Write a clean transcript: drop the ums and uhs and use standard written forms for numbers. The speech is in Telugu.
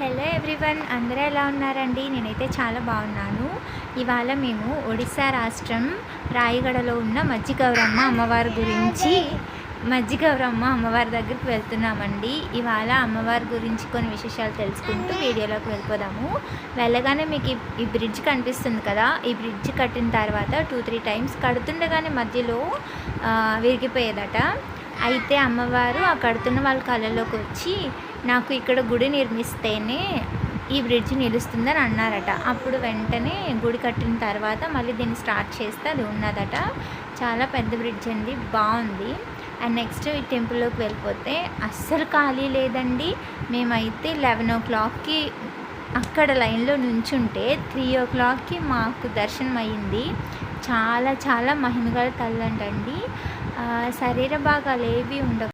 హలో ఎవ్రీవన్, అందరూ ఎలా ఉన్నారండి? నేనైతే చాలా బాగున్నాను. ఇవాళ మేము ఒడిశా రాష్ట్రం రాయగడలో ఉన్న మజ్జిగౌరమ్మ అమ్మవారి దగ్గరికి వెళ్తున్నామండి. ఇవాళ అమ్మవారి గురించి కొన్ని విశేషాలు తెలుసుకుంటూ వీడియోలోకి వెళ్ళిపోదాము. వెళ్ళగానే మీకు ఈ బ్రిడ్జ్ కనిపిస్తుంది కదా, ఈ బ్రిడ్జ్ కట్టిన తర్వాత 2-3 టైమ్స్ కడుతుండగానే మధ్యలో విరిగిపోయేదట. అయితే అమ్మవారు ఆ కడుతున్న వాళ్ళ కళ్ళలోకి వచ్చి, నాకు ఇక్కడ గుడి నిర్మిస్తేనే ఈ బ్రిడ్జ్ నిలుస్తుందని అన్నారట. అప్పుడు వెంటనే గుడి కట్టిన తర్వాత మళ్ళీ దీన్ని స్టార్ట్ చేస్తే అది ఉన్నదట. చాలా పెద్ద బ్రిడ్జ్ అండి, బాగుంది. అండ్ నెక్స్ట్ ఈ టెంపుల్లోకి వెళ్ళిపోతే అస్సలు ఖాళీ లేదండి. మేమైతే 11 o'clockకి అక్కడ లైన్లో నుంచుంటే 3 o'clockకి మాకు దర్శనం అయ్యింది. చాలా చాలా మహిమగల తల్లి అంటండి. శరీర భాగాలు ఏవి ఉండవు.